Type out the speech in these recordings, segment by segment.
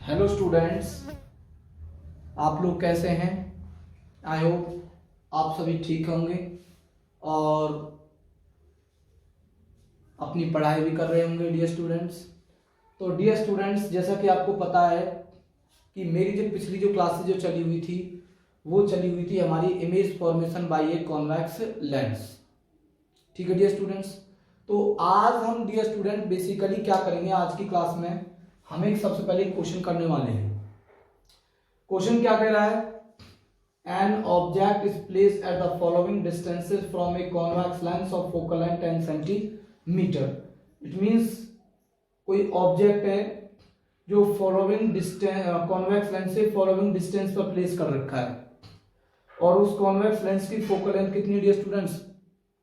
Hello students, आप लोग कैसे हैं? आई होप आप सभी ठीक होंगे और अपनी पढ़ाई भी कर रहे होंगे डियर स्टूडेंट्स। तो डियर स्टूडेंट्स, जैसा कि आपको पता है कि मेरी जो पिछली जो क्लासेस जो चली हुई थी वो चली हुई थी हमारी image formation by a convex lens. ठीक है डियर स्टूडेंट्स, तो आज हम डियर स्टूडेंट बेसिकली क्या करेंगे आज की क्लास में, हम एक सबसे पहले क्वेश्चन करने वाले हैं। क्वेश्चन क्या कह रहा है? An object is placed at the following distances from a convex lens of focal length 10 centimetre. It means कोई ऑब्जेक्ट है जो फॉलोइंग डिस्टेंस कॉन्वेक्स लेंस से फॉलोइंग डिस्टेंस पर प्लेस कर रखा है और उस कॉन्वेक्स लेंस की फोकल लेंथ कितनी डियर स्टूडेंट्स?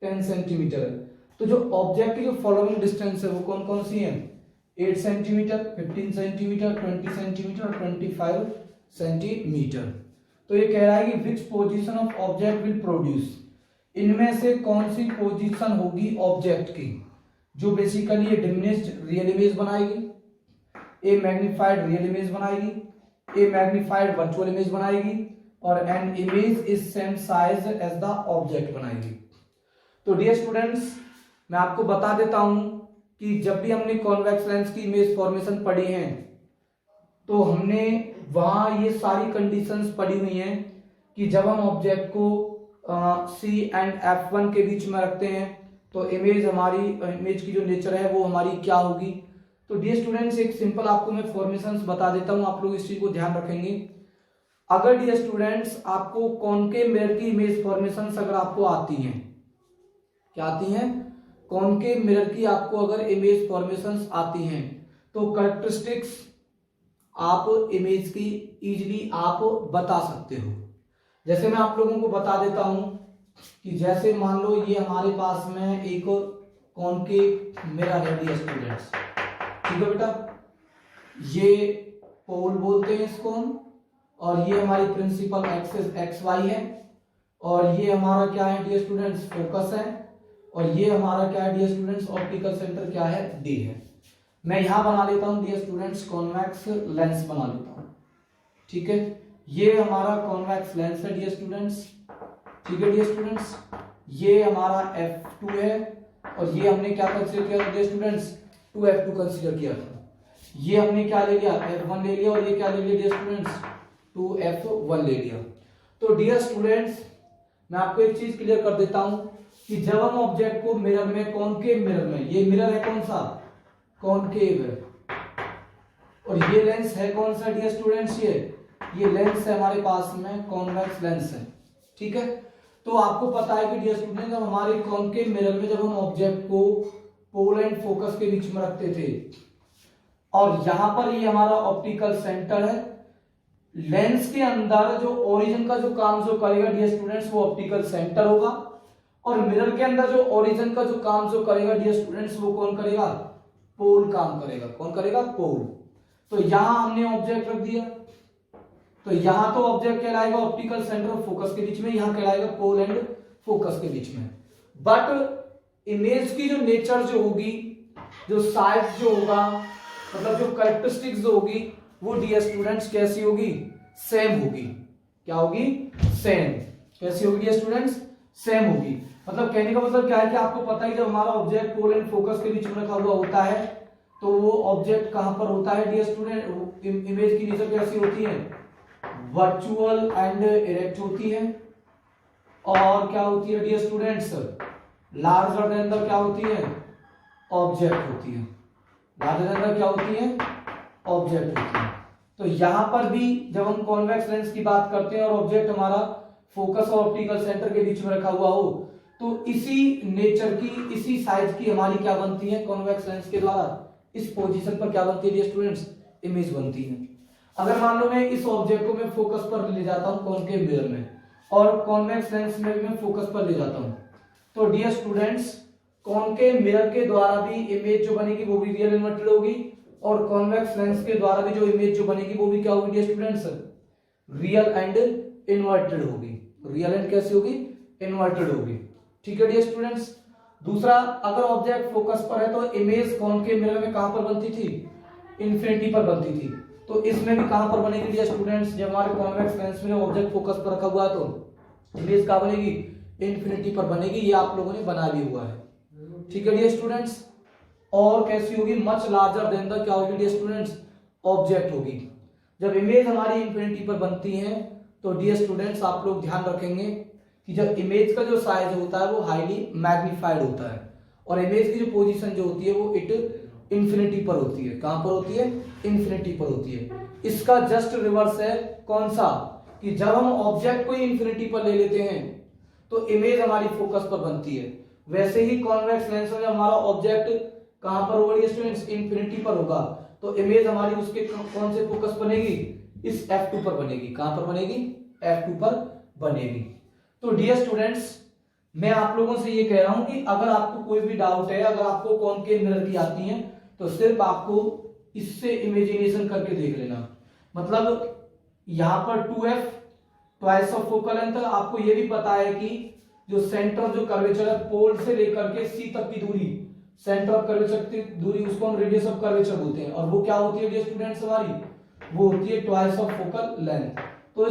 10 सेंटीमीटर है। तो जो ऑब्जेक्ट की जो फॉलोइंग डिस्टेंस है वो कौन कौन सी है? 8 सेंटीमीटर, 15 सेंटीमीटर, 20 सेंटीमीटर और 25 सेंटीमीटर। तो ये कह रहा है कि which position of object will produce, इनमें से कौन सी पोजीशन होगी ऑब्जेक्ट की जो बेसिकली ये डिमिनिश्ड रियल इमेज बनाएगी, ए मैग्नीफाइड रियल इमेज बनाएगी, ए मैग्नीफाइड वर्चुअल इमेज बनाएगी और an image is same size as the object बनाएगी। तो डियर स्टूडेंट्स, मैं आपको बता देता हूं कि जब भी हमने कॉन्वेक्स लेंस की इमेज फॉर्मेशन पढ़ी है तो हमने वहां ये सारी कंडीशंस पढ़ी हुई हैं कि जब हम ऑब्जेक्ट को C एंड F1 के बीच में रखते हैं तो इमेज की जो नेचर है वो हमारी क्या होगी। तो डियर स्टूडेंट्स, एक सिंपल आपको मैं फॉर्मेशंस बता देता हूं, आप लोग इस चीज को ध्यान रखेंगे। अगर डियर स्टूडेंट्स आपको कॉनकेव मिरर की इमेज फॉर्मेशंस अगर आपको आती हैं, क्या आती हैं? कॉनकेव मिरर की आपको अगर इमेज फॉर्मेशंस आती हैं तो कैरेक्टरिस्टिक्स आप इमेज की इजीली आप बता सकते हो। जैसे मैं आप लोगों को बता देता हूं कि जैसे मान लो ये हमारे पास में एक कॉनकेव मिरर है डियर स्टूडेंट्स, ठीक है बेटा, ये पोल बोलते हैं इसको हम, और ये हमारी प्रिंसिपल एक्सिस एक्स वाई है और ये हमारा क्या है डियर स्टूडेंट्स? फोकस है और ये हमारा क्या है डियर स्टूडेंट्स? ऑप्टिकल सेंटर क्या है? डी है। मैं यहां बना लेता हूं डियर स्टूडेंट्स कॉन्वेक्स लेंस बना लेता हूं, ठीक है। ये हमारा कॉन्वेक्स लेंस है डियर स्टूडेंट्स, ठीक है डियर स्टूडेंट्स। ये हमारा F2 है और ये हमने क्या कंसीडर किया डियर स्टूडेंट्स? 2F2 कंसीडर किया था। ये हमने क्या ले लिया? F1 ले लिया और ये क्या ले लिया डियर स्टूडेंट्स? 2F1 ले लिया। तो डियर स्टूडेंट्स, मैं आपको एक चीज क्लियर कर देता हूं कि जब हम ऑब्जेक्ट को मिरर में, कॉनकेव मिरर में, ये मिरर है कौन सा? कॉनकेव है, और ये लेंस है कौन सा डियर स्टूडेंट्स? ये लेंस है हमारे पास में कॉन्वेक्स लेंस है, ठीक है। तो आपको पता है कि डियर स्टूडेंट जब हमारे कॉनकेव मिरर में जब हम ऑब्जेक्ट को पोल एंड फोकस के बीच में रखते थे और यहां पर ये हमारा ऑप्टिकल सेंटर है, लेंस के अंदर जो ओरिजिन का जो काम जो करेगा डियर स्टूडेंट्स वो ऑप्टिकल सेंटर होगा और मिरर के अंदर जो ओरिजिन का जो काम जो करेगा डियर स्टूडेंट्स वो कौन करेगा? पोल काम करेगा। कौन करेगा? पोल। तो यहां हमने ऑब्जेक्ट रख दिया, तो यहां तो ऑब्जेक्ट कहलाएगा ऑप्टिकल सेंटर और फोकस के बीच में, यहां कहलाएगा पोल एंड फोकस के बीच में। बट इमेज की जो नेचर जो होगी, जो साइज जो होगा, मतलब जो कैरेक्टरिस्टिक्स जो होगी वो डियर स्टूडेंट्स कैसी होगी? सेम होगी। क्या होगी? सेम। कैसी होगी डियर स्टूडेंट्स? सेम होगी। मतलब कहने का मतलब क्या है कि आपको पता है जब हमारा ऑब्जेक्ट पोल एंड फोकस के बीच में रखा हुआ होता है तो वो ऑब्जेक्ट कहां पर होता है डियर स्टूडेंट? इमेज की नेचर कैसी होती है? वर्चुअल एंड इरेक्ट होती है और क्या होती है dear students? Larger than the क्या होती है? ऑब्जेक्ट होती है। लार्जर देन द क्या होती है? ऑब्जेक्ट होती है। तो यहां पर भी जब हम कॉन्वेक्स लेंस की बात करते हैं और ऑब्जेक्ट हमारा फोकस और ऑप्टिकल सेंटर के बीच में रखा हुआ हो तो इसी नेचर की, इसी साइज की हमारी क्या बनती है? कॉन्वेक्स लेंस के द्वारा इस पोजीशन पर क्या बनती है डियर स्टूडेंट्स? इमेज बनती है। अगर मान लो मैं इस ऑब्जेक्ट को मैं फोकस पर ले जाता हूं कॉनकेव मिरर में और कॉन्वेक्स लेंस में भी मैं फोकस पर ले जाता हूं तो डियर स्टूडेंट्स कॉनकेव मिरर के द्वारा भी इमेज जो बनेगी वो भी रियल इन्वर्टेड होगी और कॉन्वेक्स लेंस के द्वारा भी जो इमेज जो बनेगी वो भी क्या होगी dear students? Real and inverted होगी। रियल एंड कैसी होगी? इन्वर्टेड होगी, ठीक है डियर स्टूडेंट्स। दूसरा, अगर ऑब्जेक्ट फोकस पर है तो इमेज कॉनकेव मिरर में कहां पर बनती थी? इन्फिनिटी पर बनती थी। तो इसमें भी कहां पर बनेगी डियर स्टूडेंट्स, जब हमारे कॉन्वेक्स लेंस में ऑब्जेक्ट फोकस पर रखा हुआ है तो इमेज कहां बनेगी, इन्फिनिटी पर बनेगी। ये आप लोगों ने बना भी हुआ है, ठीक है डियर स्टूडेंट्स। और कैसी होगी, मच लार्जर देन द क्या होगी डियर स्टूडेंट्स, ऑब्जेक्ट होगी। जब इमेज हमारी इन्फिनिटी पर बनती है तो डियर स्टूडेंट्स आप लोग ध्यान रखेंगे कि जब इमेज का जो साइज होता है वो हाईली मैग्नीफाइड होता है और इमेज की जो पोजीशन जो होती है वो इट इन्फिनिटी पर होती है। कहां पर होती है, इन्फिनिटी पर होती है। इसका जस्ट रिवर्स है कौन सा, कि जब हम ऑब्जेक्ट को इन्फिनिटी पर ले लेते हैं तो इमेज हमारी फोकस पर बनती है। वैसे ही कॉन्वेक्स लेंस में हमारा ऑब्जेक्ट कहां पर होगा स्टूडेंट्स, इन्फिनिटी पर होगा, तो इमेज हमारी उसके कौन से फोकस बनेगी, इस F2 पर बनेगी। कहां पर बनेगी, F2 पर बनेगी। तो डियर स्टूडेंट्स मैं आप लोगों से ये कह रहा हूं कि अगर आपको कोई भी डाउट है, अगर आपको कॉनकेव मिरर की आती है तो सिर्फ आपको इससे इमेजिनेशन करके देख लेना। मतलब यहां पर 2f twice of focal length, आपको ये भी पता है कि जो सेंटर जो कर्वेचर है पोल से लेकर के सी तक की दूरी, सेंटर ऑफ कर्वेचर की दूरी, उसको हम रेडियस ऑफ कर्वेचर बोलते हैं। और वो क्या होती है डियर स्टूडेंट्स हमारी, वो होती है ट्वाइस ऑफ फोकल लेंथ। तो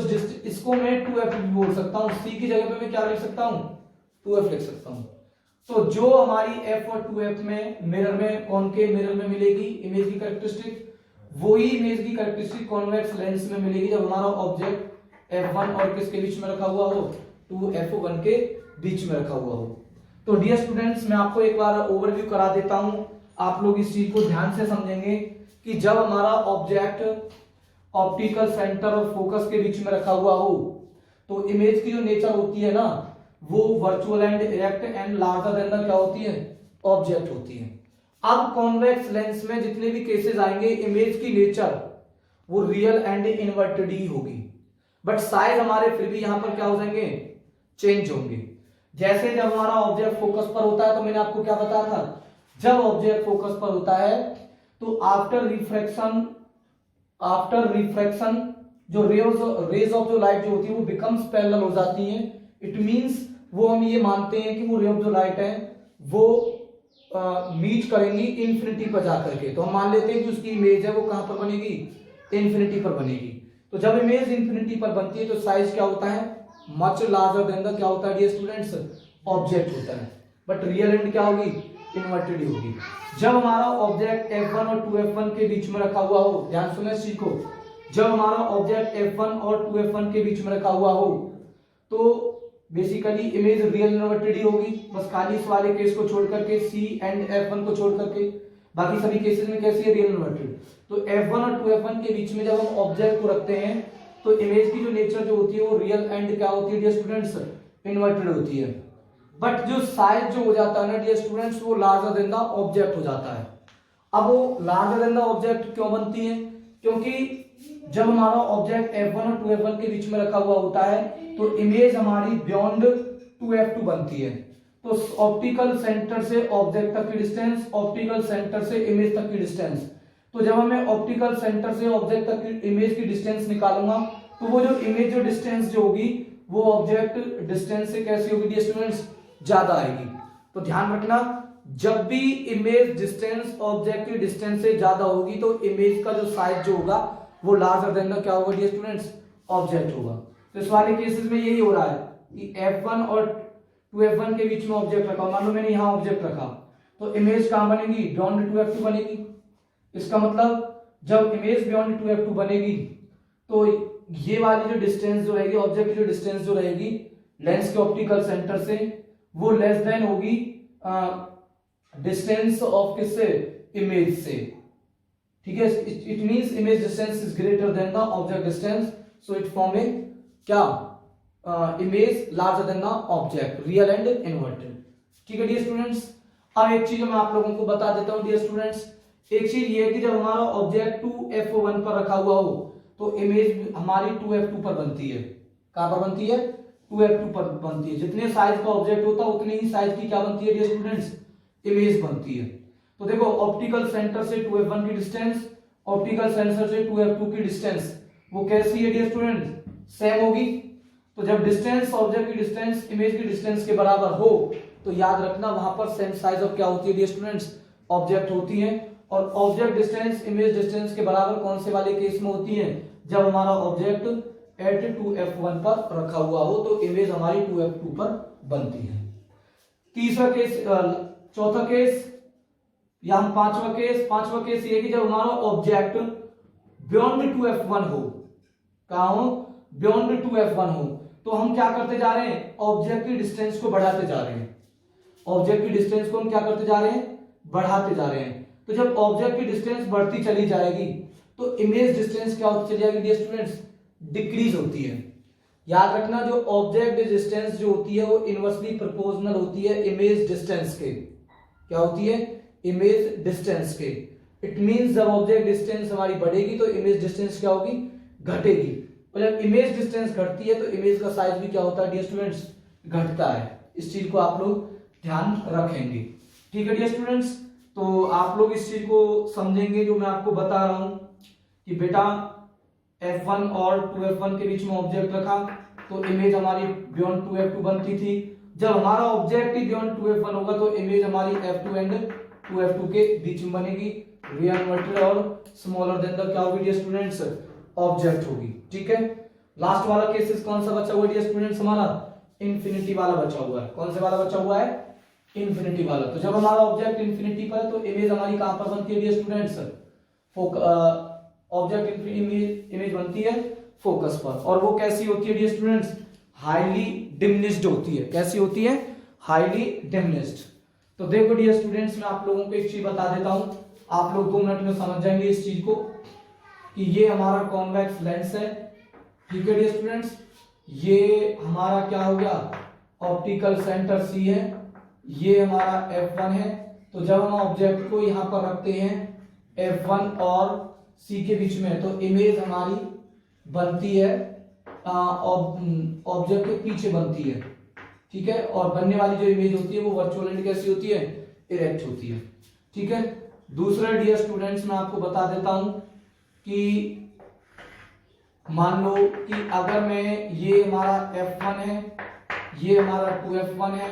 इसको मैं 2f भी बोल सकता हूं, सी की जगह पे मैं क्या लिख सकता हूं, 2f लिख सकता हूं। तो जो हमारी f और 2f में मिरर में, कॉनकेव मिरर में मिलेगी इमेज की कैरेक्टरिस्टिक, वही इमेज की कैरेक्टरिस्टिक कॉन्वेक्स लेंस में मिलेगी जब हमारा ऑब्जेक्ट f1 और किसके बीच में रखा हुआ हो, 2f1 के बीच में रखा हुआ हो। तो डियर स्टूडेंट्स मैं आपको एक बार ओवरव्यू करा देता हूं, आप लोग इस चीज को ध्यान से समझेंगे कि जब हमारा ऑब्जेक्ट ऑप्टिकल सेंटर और फोकस के बीच में रखा हुआ हो तो इमेज की जो नेचर होती है ना वो virtual and erect and larger than the क्या होती है, ऑब्जेक्ट होती है। अब कॉन्वेक्स लेंस में जितने भी केसेस आएंगे इमेज की नेचर वो रियल एंड इन्वर्टेड ही होगी, बट साइज हमारे फिर भी यहां पर क्या हो जाएंगे, चेंज होंगे। जैसे जब हमारा ऑब्जेक्ट फोकस पर होता है तो मैंने आपको क्या बताया था, जब ऑब्जेक्ट फोकस पर होता है तो आफ्टर रिफ्रैक्शन जो रेज ऑफ जो लाइट जो होती है वो बिकम्स पैरेलल हो जाती है। इट मींस वो हम ये मानते हैं कि वो रे ऑफ जो लाइट है वो मीट करेंगी इन्फिनिटी पर जाकर के। तो हम मान लेते हैं कि उसकी इमेज है वो कहां पर बनेगी, इन्फिनिटी पर बनेगी। तो जब इमेज इन्फिनिटी पर बनती है तो साइज क्या होता है, मच लार्जर देन द क्या होता है डियर स्टूडेंट्स, ऑब्जेक्ट होता है। बट रियल एंड क्या होगी, इन्वर्टेड होगी। जब हमारा ऑब्जेक्ट f1 और 2f1 के बीच में रखा हुआ हो, ध्यान सुने इस चीज को, जब हमारा ऑब्जेक्ट f1 और 2f1 के बीच में रखा हुआ हो तो बेसिकली इमेज रियल इन्वर्टेड ही होगी, बस खाली इस वाले केस को छोड़ करके c एंड f1 को छोड़ करके बाकी सभी केसेस में कैसी है, रियल इन्वर्टेड। तो f1 और 2f1 के बीच में जब हम ऑब्जेक्ट को रखते हैं तो इमेज की जो नेचर जो होती है वो रियल एंड क्या होती है डियर स्टूडेंट्स, इन्वर्टेड होती है। बट जो साइज जो हो जाता है ना डियर स्टूडेंट्स वो लार्जर देन द ऑब्जेक्ट हो जाता है। अब वो लार्जर देन द ऑब्जेक्ट क्यों बनती है, क्योंकि जब हमारा ऑब्जेक्ट f1 और 2f1 के बीच में रखा हुआ होता है तो इमेज हमारी बियॉन्ड 2f2 बनती है। तो ऑप्टिकल सेंटर से ऑब्जेक्ट तक की डिस्टेंस, ऑप्टिकल सेंटर से इमेज तक की डिस्टेंस, तो जब हमें ऑप्टिकल सेंटर से ऑब्जेक्ट तक की इमेज की डिस्टेंस निकालूंगा तो वो जो इमेज जो डिस्टेंस जो होगी वो ऑब्जेक्ट डिस्टेंस से कैसी होगी डियर स्टूडेंट्स, ज्यादा आएगी। तो ध्यान रखना जब भी इमेज डिस्टेंस ऑब्जेक्ट की डिस्टेंस से ज्यादा होगी तो इमेज का जो साइज जो होगा वो लार्जर देन द क्या होगा डियर स्टूडेंट्स, ऑब्जेक्ट होगा। तो इस वाले केसेस में यही हो रहा है कि f1 और 2f1 के बीच में ऑब्जेक्ट रखा, मान लो मैंने यहां ऑब्जेक्ट रखा तो इमेज कहां बनेगी, बियॉन्ड 2f2 बनेगी। इसका मतलब जब इमेज बियॉन्ड 2f2 बनेगी तो ये वाली जो डिस्टेंस जो रहेगी, ऑब्जेक्ट की जो डिस्टेंस जो रहेगी लेंस के ऑप्टिकल सेंटर से वो लेस देन होगी डिस्टेंस ऑफ किससे, इमेज से। ठीक है, it means image distance is greater than the object distance, so it form a क्या, image larger than the object, real and inverted. ठीक है डियर स्टूडेंट्स। अब एक चीज मैं आप लोगों को बता देता हूं डियर स्टूडेंट्स, एक चीज ये है कि जब हमारा ऑब्जेक्ट 2f1 पर रखा हुआ हो तो इमेज हमारी 2f2 पर बनती है। कहां पर बनती है, 2f2 पर बनती है। जितने साइज का ऑब्जेक्ट होता है उतनी ही साइज की क्या बनती है डियर स्टूडेंट्स, इमेज बनती है। तो देखो ऑप्टिकल सेंटर से 2f1 की डिस्टेंस, ऑप्टिकल सेंटर से 2f2 की डिस्टेंस वो कैसी है डियर स्टूडेंट्स, सेम होगी। तो जब डिस्टेंस ऑब्जेक्ट की डिस्टेंस इमेज की डिस्टेंस के बराबर हो तो याद रखना वहां पर सेम साइज ऑफ क्या होती है डियर स्टूडेंट्स, ऑब्जेक्ट होती है। और ऑब्जेक्ट डिस्टेंस इमेज डिस्टेंस के बराबर कौन से वाले केस में होती है, जब हमारा ऑब्जेक्ट एट 2f1 पर रखा हुआ हो तो इमेज हमारी 2f2 पर बनती है। तीसरा केस, चौथा केस या हम पांचवा केस ये कि जब हमारा ऑब्जेक्ट बियॉन्ड 2f1 हो, कहा हो, बियॉन्ड 2f1 हो, तो हम क्या करते जा रहे हैं, ऑब्जेक्ट की डिस्टेंस को बढ़ाते जा रहे हैं। ऑब्जेक्ट की डिस्टेंस को हम क्या करते जा रहे हैं, बढ़ाते जा रहे हैं। तो जब ऑब्जेक्ट की डिस्टेंस बढ़ती चली जाएगी तो इमेज डिस्टेंस क्या होती चली जाएगी डियर स्टूडेंट्स, डिक्रीज होती है। याद रखना जो ऑब्जेक्ट डिस्टेंस जो होती है वो इनवर्सली प्रोपोर्शनल होती है इमेज डिस्टेंस के। क्या होती है, इमेज डिस्टेंस के। इट मींस जब ऑब्जेक्ट डिस्टेंस हमारी बढ़ेगी तो इमेज डिस्टेंस क्या होगी, घटेगी। और जब इमेज डिस्टेंस घटती है तो इमेज का साइज भी क्या होता है डियर स्टूडेंट्स, घटता है। इस चीज को आप लोग ध्यान रखेंगे। ठीक है डियर स्टूडेंट्स, तो आप लोग इस चीज को समझेंगे जो मैं आपको बता रहा हूं कि बेटा f1 और 2f1 के बीच में ऑब्जेक्ट रखा तो इमेज हमारी बियॉन्ड 2f2 बनती थी। जब हमारा ऑब्जेक्ट ही बियॉन्ड 2f1 होगा तो इमेज हमारी f2 एंड 2f2 के बीच में बनेगी। वी इन्वर्टेड और स्मॉलर देन द क्या होगी डियर स्टूडेंट्स, ऑब्जेक्ट होगी। ठीक है, लास्ट वाला केसेस कौन सा बचा हुआ है डियर स्टूडेंट्स, हमारा इन्फिनिटी वाला बचा हुआ है। कौन से वाला बचा हुआ है, इन्फिनिटी वाला। तो जब हमारा ऑब्जेक्ट इन्फिनिटी पर है तो इमेज हमारी कहां पर बनती है डियर स्टूडेंट्स, ऑब्जेक्ट इमेज बनती है फोकस पर। और वो कैसी होती है डियर स्टूडेंट्स, हाईली डिमिनिश्ड होती है। कैसी होती है, हाईली डिमिनिश्ड। तो देखो डियर स्टूडेंट्स, मैं आप लोगों को एक चीज बता देता हूं, आप लोग 2 मिनट में समझ जाएंगे इस चीज को कि ये हमारा कॉन्वेक्स लेंस है। ठीक है डियर स्टूडेंट्स, ये हमारा क्या हो गया, ऑप्टिकल सेंटर सी है, ये हमारा f1 है। तो जब हम ऑब्जेक्ट को यहां पर रखते हैं f1 और c के बीच में तो इमेज हमारी बनती है ऑब्जेक्ट के पीछे बनती है। ठीक है, और बनने वाली जो इमेज होती है वो वर्चुअल एंड कैसी होती है, इरेक्ट होती है। ठीक है, दूसरा डियर स्टूडेंट्स मैं आपको बता देता हूं कि मान लो कि अगर मैं, ये हमारा f1 है, ये हमारा 2f1 है,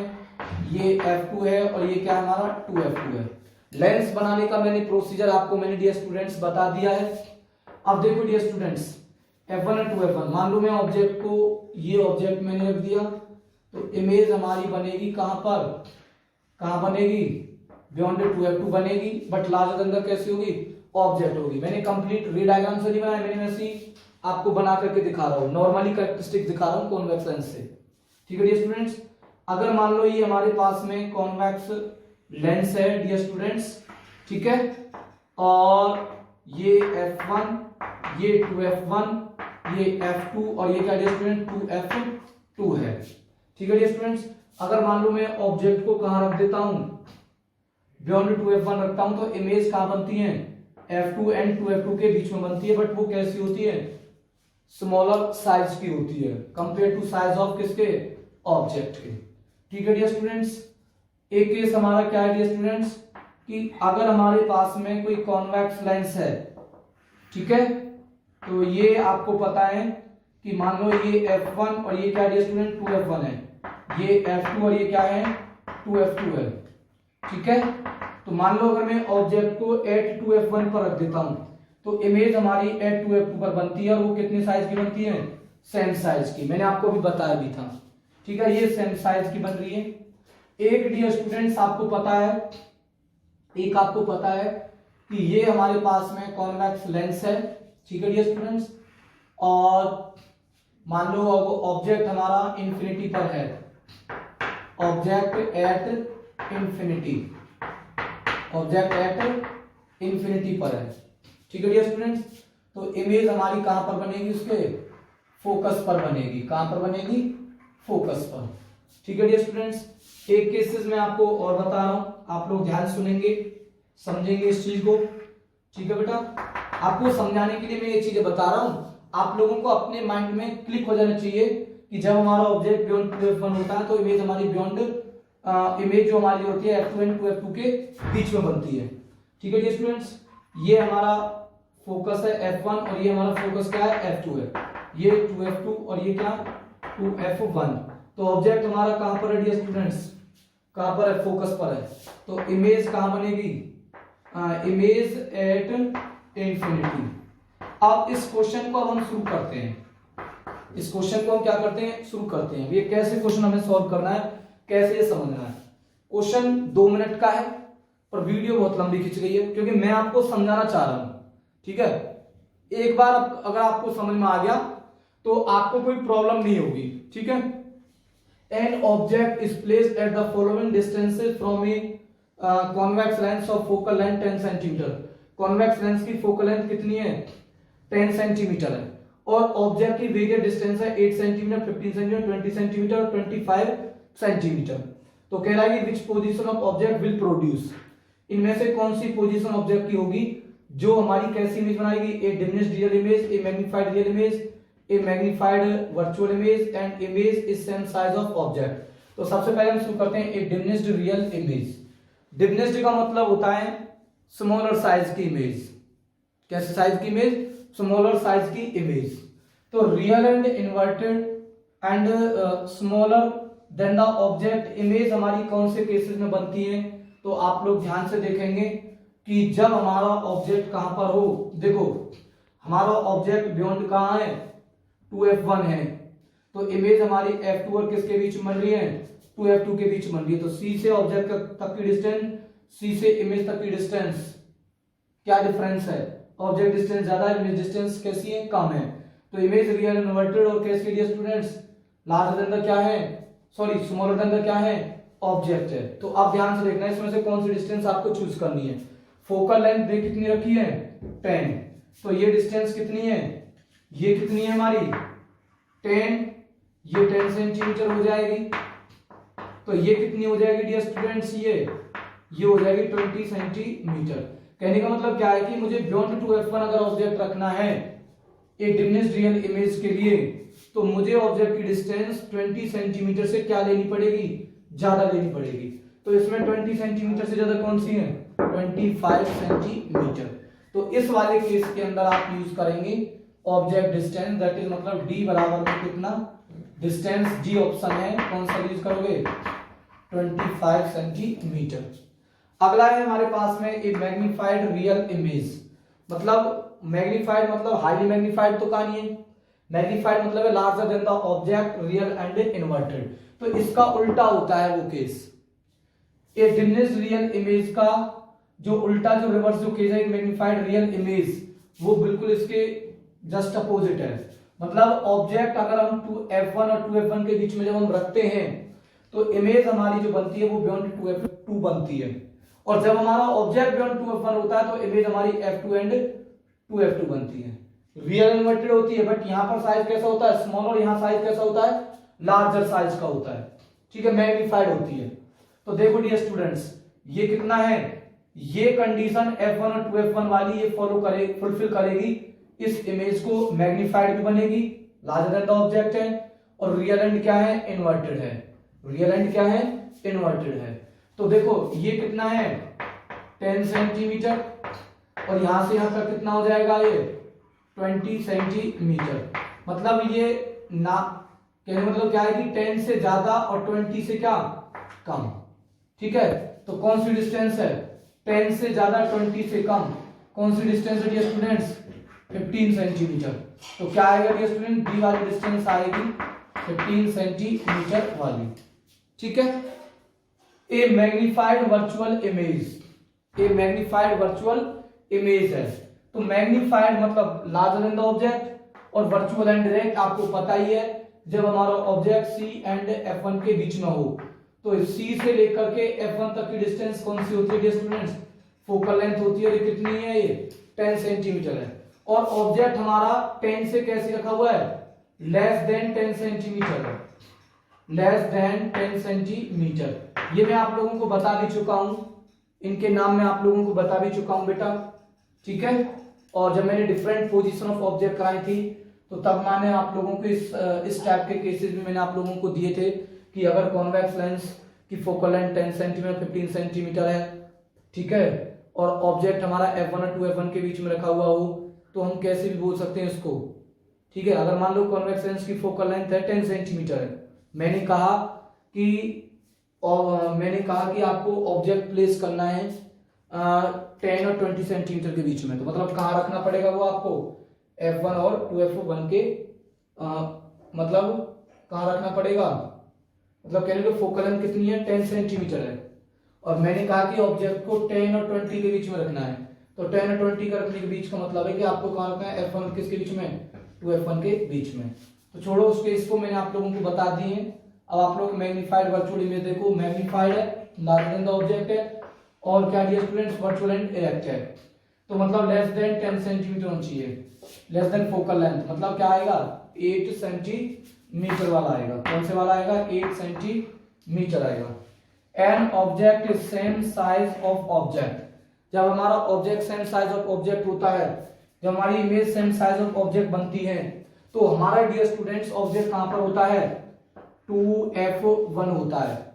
ये f2 है और ये क्या हमारा 2f2 है। लेंस बनाने का मैंने प्रोसीजर आपको मैंने डियर स्टूडेंट्स बता दिया है। अब देखो डियर स्टूडेंट्स, f1 और 2f1, मान लो मैं ऑब्जेक्ट को, ये ऑब्जेक्ट मैंने रख दिया तो इमेज हमारी बनेगी कहां पर, कहां बनेगी, बियॉन्ड 2f2 बनेगी, बट लार्जर देन द कैसी होगी, ऑब्जेक्ट होगी। मैंने कंप्लीट री डायग्राम से नहीं बनाया, मैंने वैसे ही आपको बना करके दिखा रहा हूं, नॉर्मली कैरेक्टरिस्टिक दिखा रहा हूं कॉन्वेक्स लेंस से। ठीक है डियर स्टूडेंट्स, अगर मान लो ये हमारे पास में कॉन्वेक्स लेंस है डियर स्टूडेंट्स, ठीक है, और ये f1, ये 2f1, ये f2 और ये क्या डियर स्टूडेंट 2f2 है। ठीक है डियर स्टूडेंट्स, अगर मान लो मैं ऑब्जेक्ट को कहां रख देता हूं, बियॉन्ड 2f1 रखता हूं तो इमेज कहां बनती है, f2 एंड 2f2 के बीच में बनती है, बट वो कैसी होती है, स्मॉलर साइज की होती है कंपेयर टू साइज ऑफ किसके, ऑब्जेक्ट के। ठीक है डियर स्टूडेंट्स, एक केस हमारा क्या है डियर स्टूडेंट्स कि अगर हमारे पास में कोई कॉन्वेक्स लेंस है, ठीक है, तो ये आपको पता है कि मान लो ये f1 और ये क्या डियर स्टूडेंट 2f1 है, ये f2 और ये क्या है 2f2 है। ठीक है, तो मान लो अगर मैं ऑब्जेक्ट को एट 2f1 पर रख देता हूं तो इमेज हमारी एट 2f2 पर बनती है और वो कितने साइज की बनती है, सेम साइज की। मैंने आपको भी बताया भी था। ठीक है, ये सेम साइज की बन रही है। एक डियर स्टूडेंट्स आपको पता है, एक आपको पता है कि ये हमारे पास में कॉन्वेक्स लेंस है। ठीक है डियर स्टूडेंट्स, और मान लो ऑब्जेक्ट हमारा इंफिनिटी पर है, object at infinity, object at infinity पर है। ठीक है डियर स्टूडेंट्स, तो इमेज हमारी कहां पर बनेगी, उसके फोकस पर बनेगी। कहां पर बनेगी, फोकस पर। ठीक है डियर स्टूडेंट्स, एक केसेस में आपको और बता रहा हूं, आप लोग ध्यान सुनेंगे, समझेंगे इस चीज को। ठीक है बेटा, आपको समझाने के लिए मैं ये चीजें बता रहा हूं, आप लोगों को अपने माइंड में क्लिक हो जाना चाहिए कि जब हमारा ऑब्जेक्ट बियॉन्ड 2f1 होता है तो इमेज हमारी बियॉन्ड इमेज जो हमारी होती है f2 एंड 2f2 के बीच में बनती है। ठीक है डियर स्टूडेंट्स, ये हमारा फोकस है f1 और ये हमारा फोकस क्या है, f2 है, ये 2f2 और ये क्या 2f1। तो ऑब्जेक्ट हमारा कहां पर है डियर स्टूडेंट्स, कहां पर है, फोकस पर है, तो इमेज कहां बनेगी, इमेज एट इंफिनिटी। अब इस क्वेश्चन को अब हम शुरू करते हैं, इस क्वेश्चन को हम क्या करते हैं, शुरू करते हैं। ये कैसे क्वेश्चन हमें सॉल्व करना है, कैसे ये समझना है। क्वेश्चन 2 मिनट का है और वीडियो बहुत लंबी खिंच गई है क्योंकि मैं आपको समझाना चाह रहा हूं, ठीक है। एक बार अगर आपको समझ में आ गया तो आपको कोई प्रॉब्लम नहीं होगी, ठीक है। An object is placed at the following distances from a convex lens of focal length 10 centimetre. Convex lens की फोकल लेंथ कितनी है, 10 सेंटीमीटर है, और ऑब्जेक्ट की वेरियस डिस्टेंस है 8 सेंटीमीटर, 15 सेंटीमीटर, 20 सेंटीमीटर और 25 सेंटीमीटर। तो कह रहा है कि which position of object will produce, इनमें से कौन सी पोजीशन ऑब्जेक्ट की होगी जो हमारी कैसी इमेज बनाएगी, a diminished real image, a magnified real image, a magnified virtual image and image is same size of object. तो सबसे पहले हम शुरू करते हैं a diminished real image. Diminished का मतलब होता है स्मॉलर साइज की इमेज। कैसे साइज की इमेज, स्मॉलर साइज की इमेज। तो real and inverted and smaller than the object image हमारी कौन से केसेस में बनती है, तो आप लोग ध्यान से देखेंगे कि जब हमारा ऑब्जेक्ट कहां पर हो, देखो हमारा ऑब्जेक्ट बियॉन्ड कहां है, 2f1 है, तो इमेज हमारी f2 और किसके बीच में बन रही है, 2f2 के बीच बन रही है। तो c से ऑब्जेक्ट तक की डिस्टेंस, c से इमेज तक की डिस्टेंस क्या डिफरेंस है, ऑब्जेक्ट डिस्टेंस ज्यादा है, इमेज डिस्टेंस कैसी है, कम है। तो इमेज रियल इन्वर्टेड और कैसे लिए स्टूडेंट्स, लार्जर देन द क्या है, सॉरी स्मॉलर देन द क्या है, ऑब्जेक्ट है। तो आप ध्यान से देखना इसमें से कौन सी डिस्टेंस आपको चूज करनी है। फोकल लेंथ देख कितनी रखी है, 10, तो ये डिस्टेंस कितनी है, ये कितनी है हमारी 10, ये 10 सेंटीमीटर हो जाएगी। तो ये कितनी हो जाएगी डियर स्टूडेंट्स, ये हो जाएगी 20 सेंटीमीटर। कहने का मतलब क्या है कि मुझे बियॉन्ड 2f1 अगर ऑब्जेक्ट रखना है एक डिमिनिश्ड रियल इमेज के लिए, तो मुझे ऑब्जेक्ट की डिस्टेंस 20 सेंटीमीटर से क्या लेनी पड़ेगी, ज्यादा लेनी पड़ेगी। तो इसमें 20 सेंटीमीटर से ज्यादा कौन सी है, 25 सेंटीमीटर। तो इस वाले केस के अंदर आप यूज करेंगे ऑब्जेक्ट डिस्टेंस, दैट इज मतलब d बराबर में कितना, डिस्टेंस d ऑप्शन है, कौन सा यूज करोगे, 25 सेंटीमीटर। अगला है हमारे पास में एक मैग्नीफाइड रियल इमेज। मतलब मैग्नीफाइड मतलब हाईली मैग्नीफाइड तो कहां नहीं है, मैग्नीफाइड मतलब है larger than the object, real and inverted. तो इसका उल्टा होता है वो केस, ए डिमिनिश्ड रियल इमेज का जो उल्टा, जो रिवर्स जो केस है मैग्नीफाइड रियल इमेज, वो बिल्कुल इसके जस्ट अपोजिट है। मतलब ऑब्जेक्ट अगर हम 2f1 और 2f1 के बीच में जब हम रखते हैं तो इमेज हमारी जो बनती है वो बियॉन्ड 2f2 बनती है, और जब हमारा ऑब्जेक्ट बियॉन्ड 2f1 होता है तो इमेज हमारी f2 एंड 2f2 बनती है। रियल इन्वर्टेड होती है, बट यहां पर साइज कैसा होता है, स्मॉल, और यहां साइज कैसा होता है, लार्जर साइज का होता है, ठीक है, मैग्नीफाइड होती है। तो देखो डियर स्टूडेंट्स, ये कितना है, ये कंडीशन f1 और 2f1 वाली ये फुलफिल करेगी, इस इमेज को मैग्नीफाइड भी बनेगी, लार्जर देन द ऑब्जेक्ट है, और रियल एंड क्या है, इन्वर्टेड है, रियल एंड क्या है, इन्वर्टेड है। तो देखो ये कितना है 10 सेंटीमीटर, और यहां से यहां तक कितना हो जाएगा, ये 20 सेंटीमीटर। मतलब ये ना कहने मतलब क्या है कि 10 से ज्यादा और 20 से क्या कम, ठीक है। तो कौन सी डिस्टेंस है, 10 से ज्यादा 20 से कम, कौन सी डिस्टेंस है डियर स्टूडेंट्स, 15 सेंटीमीटर। तो क्या आएगा डियर स्टूडेंट, डी वाली डिस्टेंस आएगी 15 सेंटीमीटर वाली, ठीक है। ए magnified virtual image, a magnified virtual image है। तो मैग्नीफाइड मतलब लार्जर देन द ऑब्जेक्ट, और वर्चुअल एंड डायरेक्ट आपको पता ही है, जब हमारा ऑब्जेक्ट c एंड f1 के बीच में हो, तो c से लेकर के f1 तक की डिस्टेंस कौन सी होती है डियर स्टूडेंट्स, फोकल लेंथ होती है, ये कितनी है, ये 10 सेंटीमीटर है, और ऑब्जेक्ट हमारा 10 से कैसे रखा हुआ है, लेस देन 10 सेंटीमीटर है, लेस देन 10 सेंटीमीटर। ये मैं आप लोगों को बता भी चुका हूं, इनके नाम मैं आप लोगों को बता भी चुका हूं बेटा, ठीक है। और जब मैंने डिफरेंट पोजीशन ऑफ ऑब्जेक्ट कराई थी तो तब मैंने आप लोगों को इस टाइप के केसेस में मैंने आप लोगों को दिए थे कि अगर कॉन्वेक्स लेंस की फोकल लेंथ 10 सेंटीमीटर 15 सेंटीमीटर है, ठीक है, और ऑब्जेक्ट हमारा f1 और 2f1 के बीच में रखा हुआ हो, तो हम कैसे भी बोल सकते हैं इसको, ठीक है। अगर मान लो कॉन्वेक्स लेंस की फोकल लेंथ है 10 सेंटीमीटर है, मैंने कहा कि आपको ऑब्जेक्ट प्लेस करना है 10 और 20 सेंटीमीटर के बीच में। तो मतलब कहाँ रखना पड़ेगा वो आपको, F1 और 2F1 के मतलब कहाँ रखना पड़ेगा, मतलब कहने को फोकल लेंथ कितनी है, 10 सेंटीमीटर है, और मैंने कहा कि ऑब्जेक्ट को 10 और 20 के बीच में रखना है। तो 10 और 20 का रखने के बीच का मतलब है कि आपको कहाँ रखना है, F1 किसके बीच में, 2F1 के बीच में। तो छोड़ो उसके, इसको मैंने आप लोगों को बता दिए हैं। अब आप लोग मैग्नीफाइड वर्चुअल इमेज देखो, मैग्नीफाइड है, लार्जर देन द ऑब्जेक्ट है, और क्या dear students, virtual and erect है। तो मतलब लेस देन 10 सेंटीमीटर होना चाहिए, लेस देन फोकल लेंथ, मतलब क्या आएगा, 8 सेंटीमीटर वाला आएगा। कौन से वाला आएगा, 8 सेंटीमीटर आएगा। An object is same size of object, जब हमारा object same size of object होता है, जब हमारी image same size of object बनती है, तो हमारा डियर स्टूडेंट्स ऑब्जेक्ट कहां पर होता है, 2F1 होता है।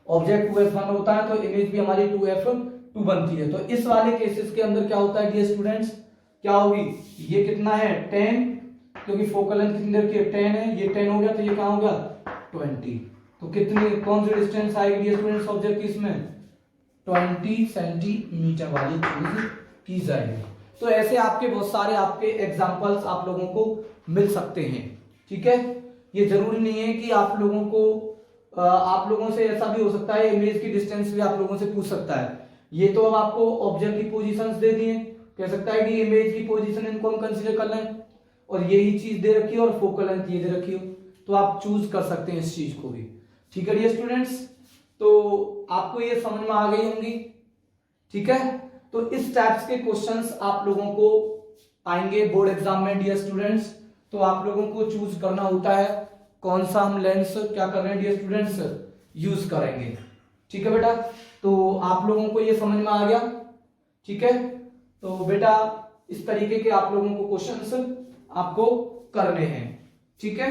ऑब्जेक्ट 2F1 होता है तो इमेज भी हमारी 2F2 बनती है। तो इस वाले केसेस के अंदर क्या होता है डियर स्टूडेंट्स, क्या होगी, ये कितना है 10, क्योंकि फोकल लेंथ कितनी रखी है 10 है, ये 10 हो गया तो ये कहां हो गया 20। तो कितनी, कौन सी डिस्टेंस आएगी डियर स्टूडेंट्स ऑब्जेक्ट की, इसमें 20 सेंटीमीटर वाली चूज की जाएगी। तो ऐसे आपके बहुत सारे आपके एग्जांपल्स आप लोगों को मिल सकते हैं, ठीक है। ये जरूरी नहीं है कि आप लोगों को आप लोगों से ऐसा भी हो सकता है, इमेज की डिस्टेंस भी आप लोगों से पूछ सकता है। ये तो अब आपको ऑब्जेक्ट की पोजीशंस दे दिए, कह सकता है कि इमेज की पोजीशन इनको हम कंसीडर कर लें, और यही चीज दे रखी है और फोकल लेंथ ये दे रखी हो, तो आप चूज कर सकते हैं इस चीज को भी, ठीक है डियर स्टूडेंट्स। तो आपको ये समझ में आ गई होंगी, ठीक है। तो इस टाइप्स के क्वेश्चंस आप लोगों को आएंगे बोर्ड एग्जाम में डियर स्टूडेंट्स। तो आप लोगों को चूज करना होता है कौन सा हम लेंस क्या कर रहे हैं डियर स्टूडेंट्स, यूज करेंगे, ठीक है बेटा। तो आप लोगों को ये समझ में आ गया, ठीक है। तो बेटा इस तरीके के आप लोगों को क्वेश्चंस आपको करने हैं, ठीक है।